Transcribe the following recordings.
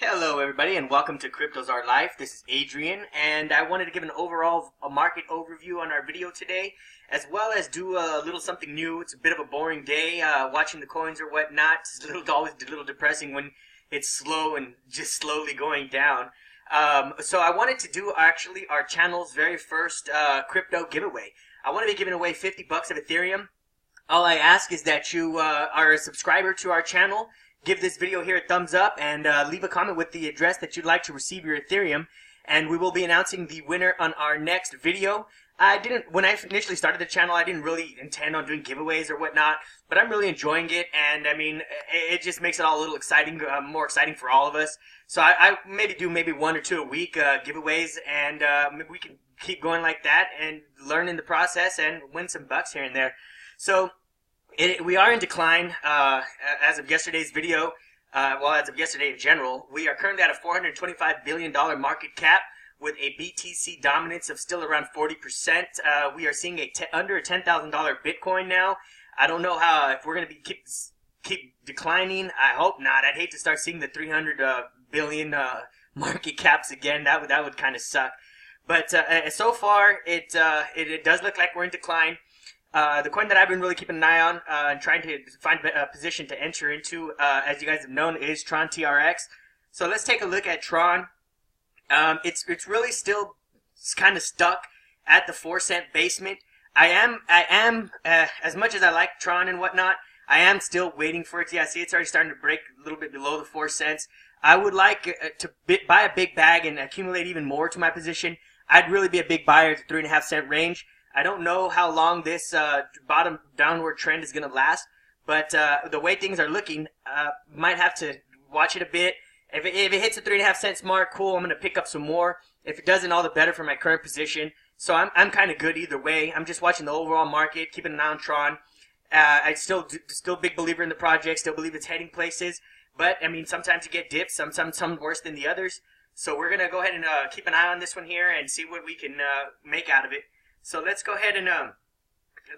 Hello everybody and welcome to cryptosrlife. This is Adrian and I wanted to give an overall market overview on our video today, as well as do a little something new. It's a bit of a boring day watching the coins or whatnot. It's always a little depressing when it's slow and just slowly going down. So I wanted to do actually our channel's very first crypto giveaway. I want to be giving away 50 bucks of Ethereum. All I ask is that you are a subscriber to our channel. Give this video here a thumbs up and leave a comment with the address that you'd like to receive your Ethereum, and we will be announcing the winner on our next video. When I initially started the channel, I didn't really intend on doing giveaways or whatnot, but I'm really enjoying it, and I mean, it just makes it all a little exciting, more exciting for all of us. So I maybe do one or two a week giveaways, and maybe we can keep going like that and learn in the process and win some bucks here and there. So we are in decline as of yesterday's video, as of yesterday in general. We are currently at a $425 billion market cap with a BTC dominance of still around 40%. We are seeing under a $10,000 Bitcoin now. I don't know if we're going to be keep declining. I hope not. I'd hate to start seeing the 300 billion market caps again. That would kind of suck. But so far, it does look like we're in decline. The coin that I've been really keeping an eye on and trying to find a position to enter into, as you guys have known, is Tron Trx. So let's take a look at Tron. It's really still kind of stuck at the 4-cent basement. I am as much as I like Tron and whatnot, I am still waiting for it. Yeah, see, it's already starting to break a little bit below the 4 cents. I would like to buy a big bag and accumulate even more to my position. I'd really be a big buyer at the 3.5 cent range. I don't know how long this bottom downward trend is going to last, but the way things are looking, might have to watch it a bit. If it hits the 3.5 cents mark, cool, I'm going to pick up some more. If it doesn't, all the better for my current position. So I'm kind of good either way. I'm just watching the overall market, keeping an eye on Tron. I still big believer in the project, still believe it's heading places. But, I mean, sometimes you get dips, some worse than the others. So we're going to go ahead and keep an eye on this one here and see what we can make out of it. So let's go ahead and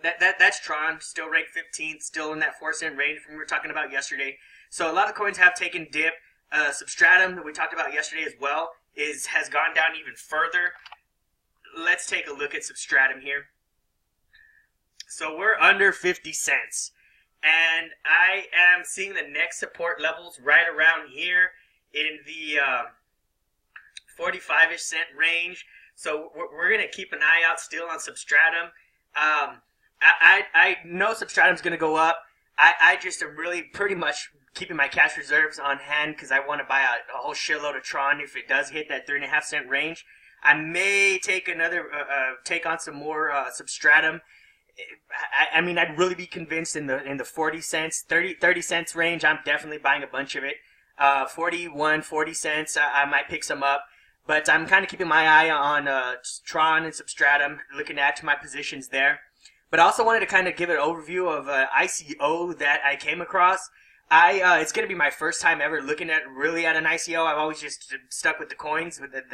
that's Tron, still ranked 15th, still in that 4 cent range from we were talking about yesterday. So a lot of coins have taken dip. Substratum that we talked about yesterday as well has gone down even further. Let's take a look at Substratum here. So we're under 50 cents, and I am seeing the next support levels right around here in the 45-ish cent range. So we're going to keep an eye out still on Substratum. I know Substratum's going to go up. I just am really pretty much keeping my cash reserves on hand because I want to buy a whole shitload of Tron if it does hit that 3.5 cent range. I may take take on some more Substratum. I mean, I'd really be convinced in the 40 cents, 30 cents range. I'm definitely buying a bunch of it. 40 cents, I might pick some up. But I'm kind of keeping my eye on Tron and Substratum, looking at my positions there. But I also wanted to kind of give an overview of ICO that I came across. It's going to be my first time ever looking at an ICO. I've always just stuck with the coins that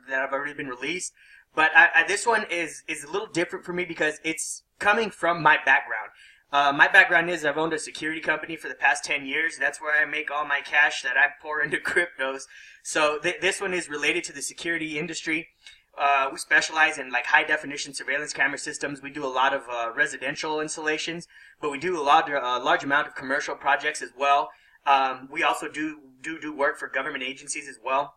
have already been released. But this one is a little different for me because it's coming from my background. My background is I've owned a security company for the past 10 years. That's where I make all my cash that I pour into cryptos. So this one is related to the security industry. We specialize in like high definition surveillance camera systems. We do a lot of residential installations, but we do a large amount of commercial projects as well. We also do work for government agencies as well.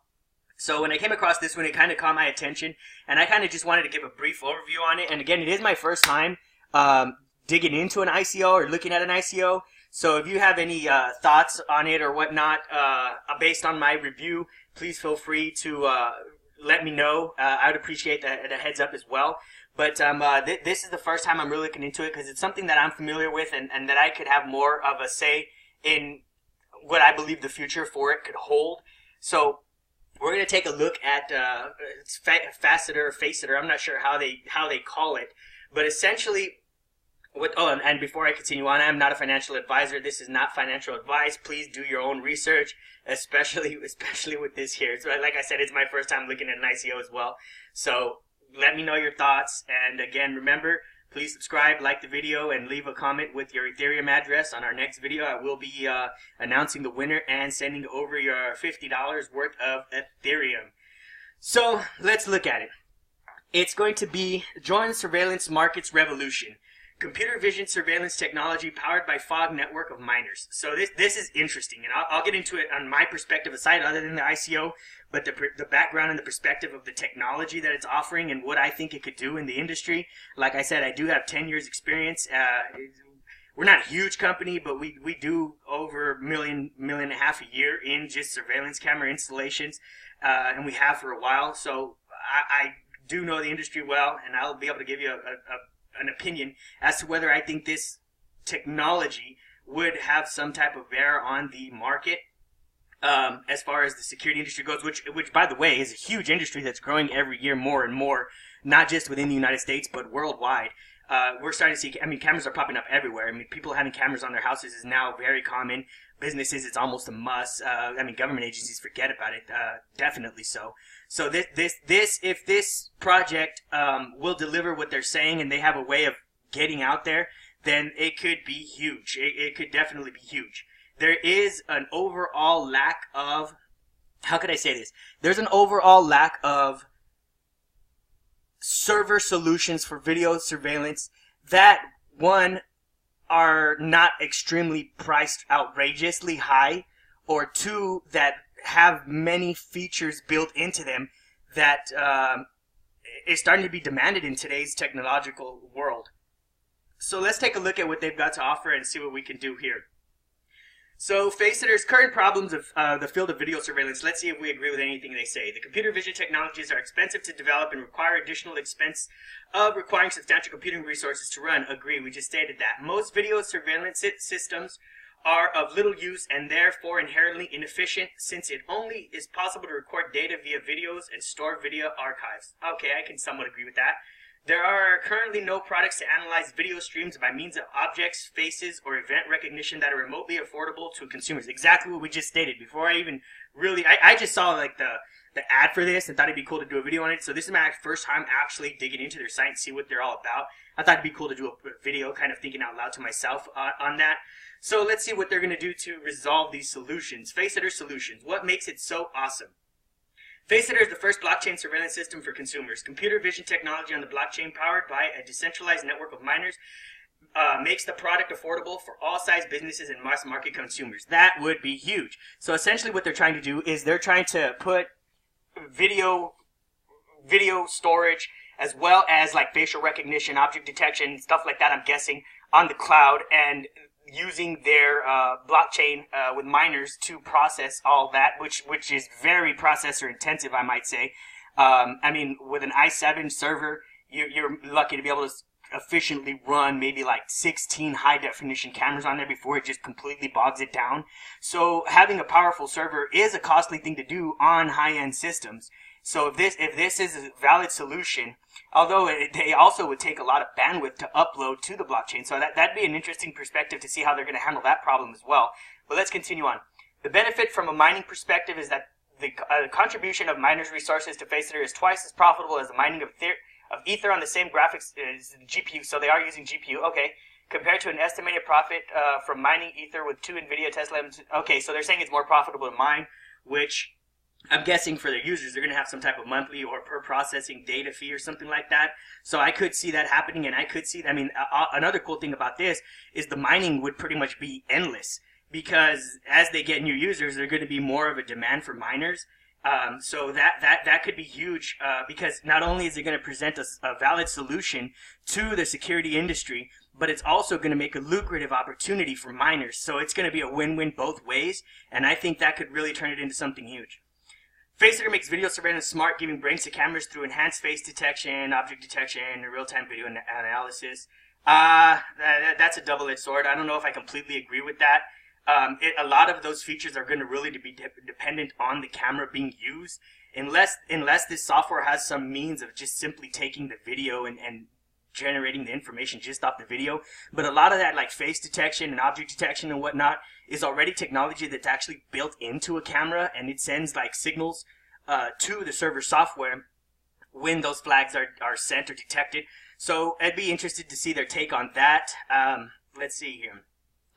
So when I came across this one, it kind of caught my attention, and I kind of just wanted to give a brief overview on it. And again, it is my first time digging into an ICO or looking at an ICO. So if you have any thoughts on it or whatnot based on my review, please feel free to let me know. I would appreciate the heads up as well. But this is the first time I'm really looking into it because it's something that I'm familiar with and that I could have more of a say in what I believe the future for it could hold. So we're going to take a look at Faceter. I'm not sure how they call it, but essentially and before I continue on, I'm not a financial advisor. This is not financial advice. Please do your own research, especially with this here. So like I said, it's my first time looking at an ICO as well. So let me know your thoughts. And again, remember, Please subscribe, like the video, and leave a comment with your Ethereum address. On our next video, I will be announcing the winner and sending over your $50 worth of Ethereum. So let's look at it. It's going to be Join Surveillance Markets Revolution. Computer vision surveillance technology powered by fog network of miners. So this is interesting, and I'll get into it on my perspective aside other than the ICO, but the background and the perspective of the technology that it's offering and what I think it could do in the industry. Like I said, I do have 10 years experience. We're not a huge company, but we do over $1 million and a half a year in just surveillance camera installations, and we have for a while. So I do know the industry well, and I'll be able to give you an opinion as to whether I think this technology would have some type of bear on the market as far as the security industry goes, which by the way is a huge industry that's growing every year more and more, not just within the United States but worldwide. We're starting to see, I mean, cameras are popping up everywhere. I mean, people having cameras on their houses is now very common. Businesses, it's almost a must. I mean, government agencies forget about it. Definitely so. So if this project will deliver what they're saying and they have a way of getting out there, then it could be huge. It could definitely be huge. There is an overall lack of, how could I say this? There's an overall lack of server solutions for video surveillance that, one, are not extremely priced outrageously high, or two, that have many features built into them that is starting to be demanded in today's technological world. So let's take a look at what they've got to offer and see what we can do here. So Faceter's current problems of the field of video surveillance. Let's see if we agree with anything they say. The computer vision technologies are expensive to develop and require additional expense of requiring substantial computing resources to run. Agree, we just stated that. Most video surveillance systems are of little use and therefore inherently inefficient, since it only is possible to record data via videos and store video archives. Okay, I can somewhat agree with that. There are currently no products to analyze video streams by means of objects, faces, or event recognition that are remotely affordable to consumers. Exactly what we just stated. Before I even really, I just saw like the ad for this and thought it'd be cool to do a video on it. So this is my first time actually digging into their site and see what they're all about. I thought it'd be cool to do a video, kind of thinking out loud to myself on that. So let's see what they're going to do to resolve these solutions. Faceter Solutions. What makes it so awesome? Faceter is the first blockchain surveillance system for consumers. Computer vision technology on the blockchain powered by a decentralized network of miners makes the product affordable for all size businesses and mass market consumers. That would be huge. So essentially what they're trying to do is they're trying to put video storage as well as like facial recognition, object detection, stuff like that, I'm guessing, on the cloud, and using their blockchain with miners to process all that, which is very processor intensive, I might say. I mean, with an i7 server, you're lucky to be able to efficiently run maybe like 16 high definition cameras on there before it just completely bogs it down. So having a powerful server is a costly thing to do on high-end systems. So if this is a valid solution, although they also would take a lot of bandwidth to upload to the blockchain, so that'd be an interesting perspective to see how they're going to handle that problem as well. But let's continue on. The benefit from a mining perspective is that the contribution of miners' resources to Faceter is twice as profitable as the mining of Ether on the same graphics as the GPU. So they are using GPU, okay. Compared to an estimated profit from mining Ether with 2 NVIDIA Tesla. Okay, so they're saying it's more profitable to mine, which I'm guessing for their users, they're going to have some type of monthly or per processing data fee or something like that. So I could see that happening, and I could see, I mean, another cool thing about this is the mining would pretty much be endless, because as they get new users, there's going to be more of a demand for miners. So that could be huge, because not only is it going to present a valid solution to the security industry, but it's also going to make a lucrative opportunity for miners. So it's going to be a win-win both ways, and I think that could really turn it into something huge. Faceter makes video surveillance smart, giving brains to cameras through enhanced face detection, object detection, and real-time video analysis. That's a double-edged sword. I don't know if I completely agree with that. A lot of those features are going to really be dependent on the camera being used, unless this software has some means of just simply taking the video and generating the information just off the video. But a lot of that, like face detection and object detection and whatnot, is already technology that's actually built into a camera, and it sends like signals to the server software when those flags are sent or detected. So I'd be interested to see their take on that. Let's see here.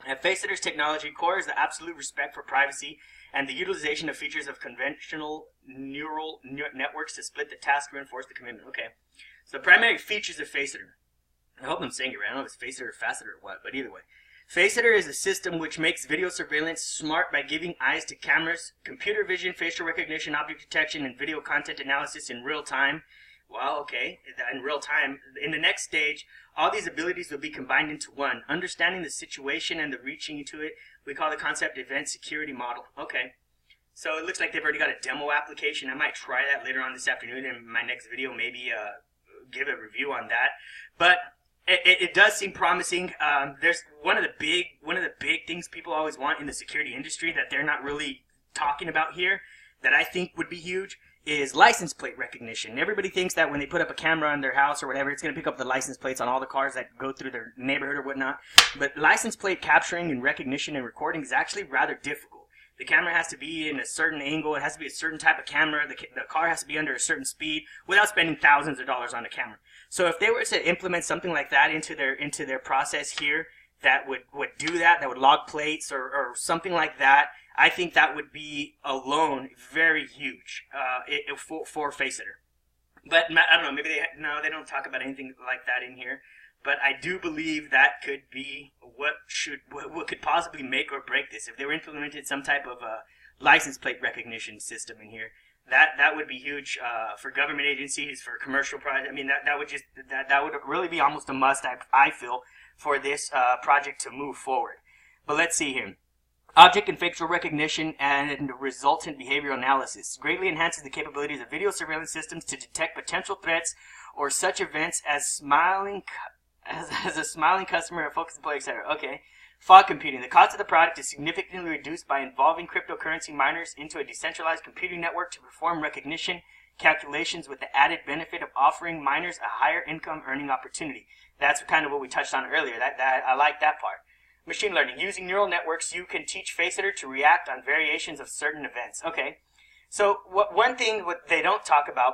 At Faceter's technology core is the absolute respect for privacy and the utilization of features of conventional neural networks to split the task, reinforce the commitment. Okay. So the primary features of Faceter. I hope I'm saying it right. I don't know if it's Faceter or Faceter or what, but either way. Faceter is a system which makes video surveillance smart by giving eyes to cameras, computer vision, facial recognition, object detection, and video content analysis in real time. Well, okay, in real time. In the next stage, all these abilities will be combined into one. Understanding the situation and the reaching into it, we call the concept event security model. Okay, so it looks like they've already got a demo application. I might try that later on this afternoon in my next video, maybe give a review on that. But it does seem promising. There's one of the big things people always want in the security industry that they're not really talking about here, that I think would be huge, is license plate recognition. Everybody thinks that when they put up a camera on their house or whatever, it's going to pick up the license plates on all the cars that go through their neighborhood or whatnot. But license plate capturing and recognition and recording is actually rather difficult. The camera has to be in a certain angle. It has to be a certain type of camera. The car has to be under a certain speed without spending thousands of dollars on a camera. So if they were to implement something like that into their process here, that would do that would log plates or something like that, I think that would be alone very huge for Faceter. But I don't know, maybe they don't talk about anything like that in here. But I do believe that could be what could possibly make or break this. If they were implemented some type of license plate recognition system in here, that would be huge for government agencies, for commercial projects. I mean, that would really be almost a must, I feel, for this project to move forward. But let's see here. Object and facial recognition and resultant behavioral analysis greatly enhances the capabilities of video surveillance systems to detect potential threats or such events as a smiling customer, a focused employee, etc. Okay. Fog computing. The cost of the product is significantly reduced by involving cryptocurrency miners into a decentralized computing network to perform recognition calculations, with the added benefit of offering miners a higher income earning opportunity. That's kind of what we touched on earlier. I like that part. Machine learning. Using neural networks, you can teach Faceter to react on variations of certain events. Okay. So one thing what they don't talk about,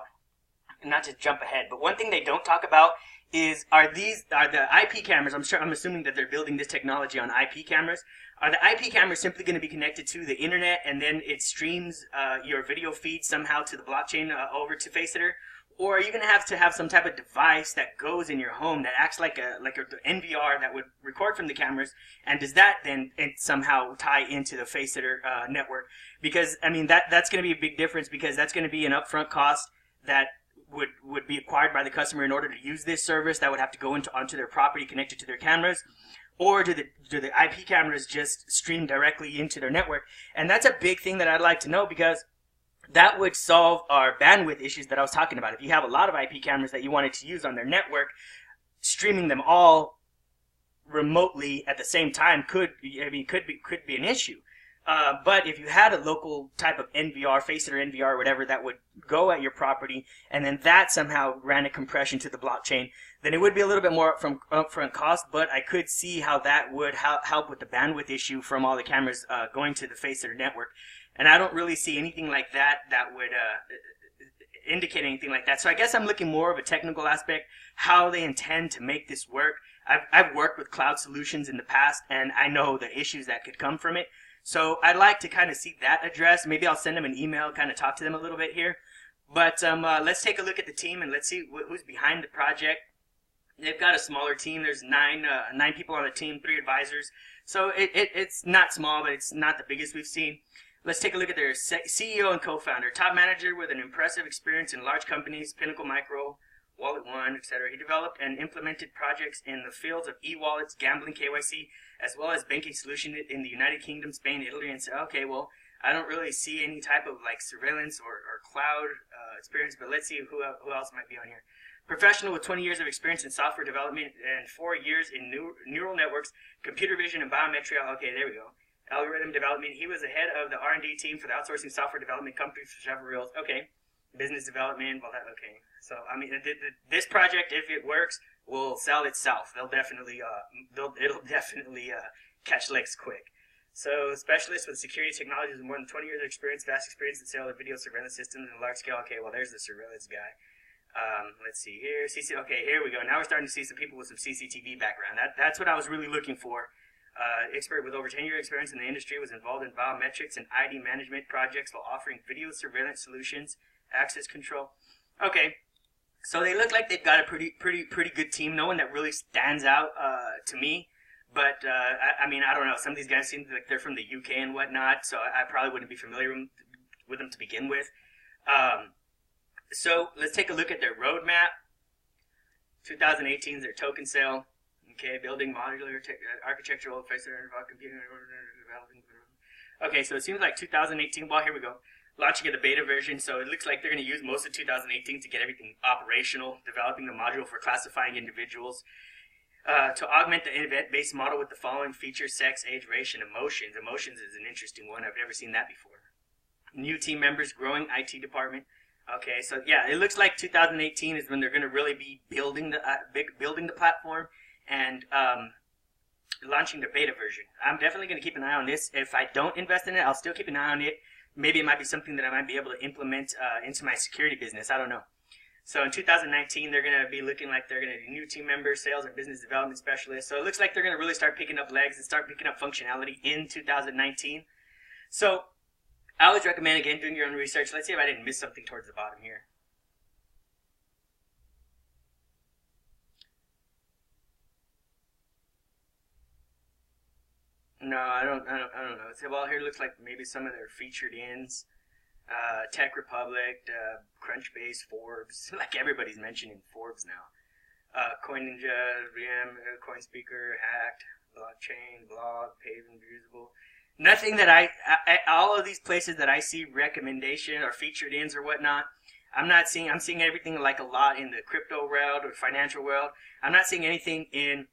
not to jump ahead, but one thing they don't talk about is are the IP cameras. I'm assuming that they're building this technology on IP cameras. Are the IP cameras simply going to be connected to the internet and then it streams your video feed somehow to the blockchain over to Faceter? Or are you going to have some type of device that goes in your home that acts like a NVR that would record from the cameras? And does that then somehow tie into the Faceter network? Because, I mean, that's going to be a big difference, because that's going to be an upfront cost that would be acquired by the customer in order to use this service. That would have to go onto their property connected to their cameras. Or do the IP cameras just stream directly into their network? And that's a big thing that I'd like to know, because that would solve our bandwidth issues that I was talking about. If you have a lot of IP cameras that you wanted to use on their network, streaming them all remotely at the same time could be an issue. But if you had a local type of NVR, Faceter NVR, whatever, that would go at your property, and then that somehow ran a compression to the blockchain, then it would be a little bit more upfront cost, but I could see how that would help with the bandwidth issue from all the cameras going to the Faceter network. And I don't really see anything like that would indicate anything like that. So I guess I'm looking more of a technical aspect, how they intend to make this work. I've worked with cloud solutions in the past, and I know the issues that could come from it. So I'd like to kind of see that addressed. Maybe I'll send them an email, kind of talk to them a little bit here. But let's take a look at the team and let's see who's behind the project. They've got a smaller team. There's nine people on the team, 3 advisors. So it's not small, but it's not the biggest we've seen. Let's take a look at their CEO and co-founder, top manager with an impressive experience in large companies, Pinnacle Micro, Wallet One, etc. He developed and implemented projects in the fields of e-wallets, gambling, KYC, as well as banking solution in the United Kingdom, Spain, Italy, and so, okay, well, I don't really see any type of like surveillance or cloud experience, but let's see who else might be on here. Professional with 20 years of experience in software development and 4 years in neural networks, computer vision, and biometry. Okay, there we go. Algorithm development. He was the head of the R&D team for the outsourcing software development company for several years. Okay. Business development. Well, okay. So, I mean, this project, if it works, will sell itself. It'll definitely catch legs quick. So, specialist with security technologies with more than 20 years of experience, vast experience in sale of video surveillance systems and large scale. Okay, well, there's the surveillance guy. Let's see here. Okay, here we go. Now we're starting to see some people with some CCTV background. That's what I was really looking for. Expert with over 10 years experience in the industry, was involved in biometrics and ID management projects while offering video surveillance solutions, access control. Okay, so they look like they've got a pretty good team. No one that really stands out to me. But, I mean, I don't know. Some of these guys seem like they're from the UK and whatnot, so I probably wouldn't be familiar with them to begin with. So let's take a look at their roadmap. 2018 is their token sale. Okay, building modular architectural faceter computing. Okay, so it seems like 2018. Well, here we go. Launching of the beta version. So it looks like they're going to use most of 2018 to get everything operational. Developing the module for classifying individuals. To augment the event-based model with the following features: sex, age, race, and emotions. Emotions is an interesting one. I've never seen that before. New team members, growing IT department. Okay, so yeah, it looks like 2018 is when they're going to really be building the platform and launching the beta version. I'm definitely going to keep an eye on this. If I don't invest in it, I'll still keep an eye on it. Maybe it might be something that I might be able to implement into my security business. I don't know. So in 2019, they're going to be looking like they're going to do new team members, sales and business development specialists. So it looks like they're going to really start picking up legs and start picking up functionality in 2019. So I always recommend, again, doing your own research. Let's see if I didn't miss something towards the bottom here. No, I don't know. So, well, here it looks like maybe some of their featured ins. Tech Republic, Crunchbase, Forbes. Like everybody's mentioning Forbes now. Coin Ninja, VM, CoinSpeaker, Hacked, Blockchain, Blog, Pave, Invisible. Nothing that all of these places that I see recommendation or featured ins or whatnot, I'm seeing everything like a lot in the crypto world or financial world. I'm not seeing anything in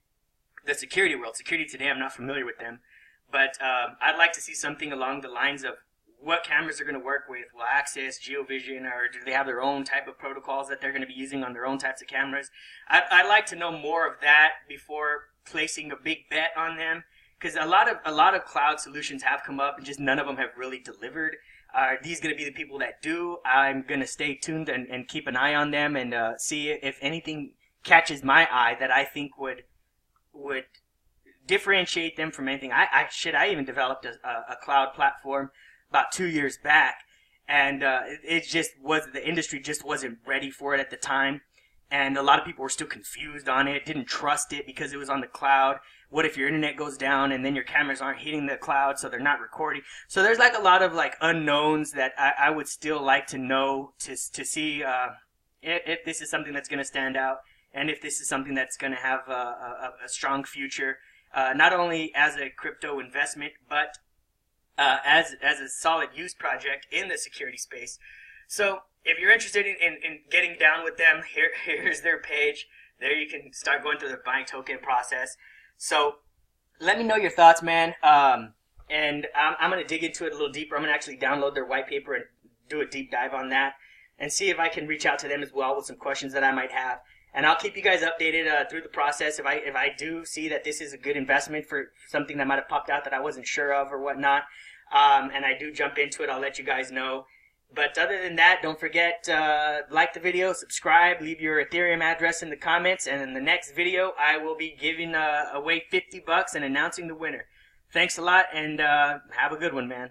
the security world. Security today, I'm not familiar with them. But I'd like to see something along the lines of what cameras they're going to work with. Will Access, GeoVision, or do they have their own type of protocols that they're going to be using on their own types of cameras? I'd like to know more of that before placing a big bet on them, because a lot of cloud solutions have come up and just none of them have really delivered. Are these going to be the people that do? I'm going to stay tuned and keep an eye on them and see if anything catches my eye that I think would differentiate them from anything. I even developed a cloud platform about 2 years back, and the industry just wasn't ready for it at the time, and a lot of people were still confused on it, didn't trust it because it was on the cloud. What if your internet goes down and then your cameras aren't hitting the cloud, so they're not recording? So there's like a lot of like unknowns that I would still like to know to see if this is something that's going to stand out, and if this is something that's going to have a strong future, not only as a crypto investment, but as a solid use project in the security space. So if you're interested in getting down with them, here's their page. There you can start going through the buying token process. So let me know your thoughts, man. And I'm going to dig into it a little deeper. I'm going to actually download their white paper and do a deep dive on that and see if I can reach out to them as well with some questions that I might have. And I'll keep you guys updated through the process. If I do see that this is a good investment for something that might have popped out that I wasn't sure of or whatnot, and I do jump into it, I'll let you guys know. But other than that, don't forget, like the video, subscribe, leave your Ethereum address in the comments, and in the next video, I will be giving away $50 and announcing the winner. Thanks a lot, and have a good one, man.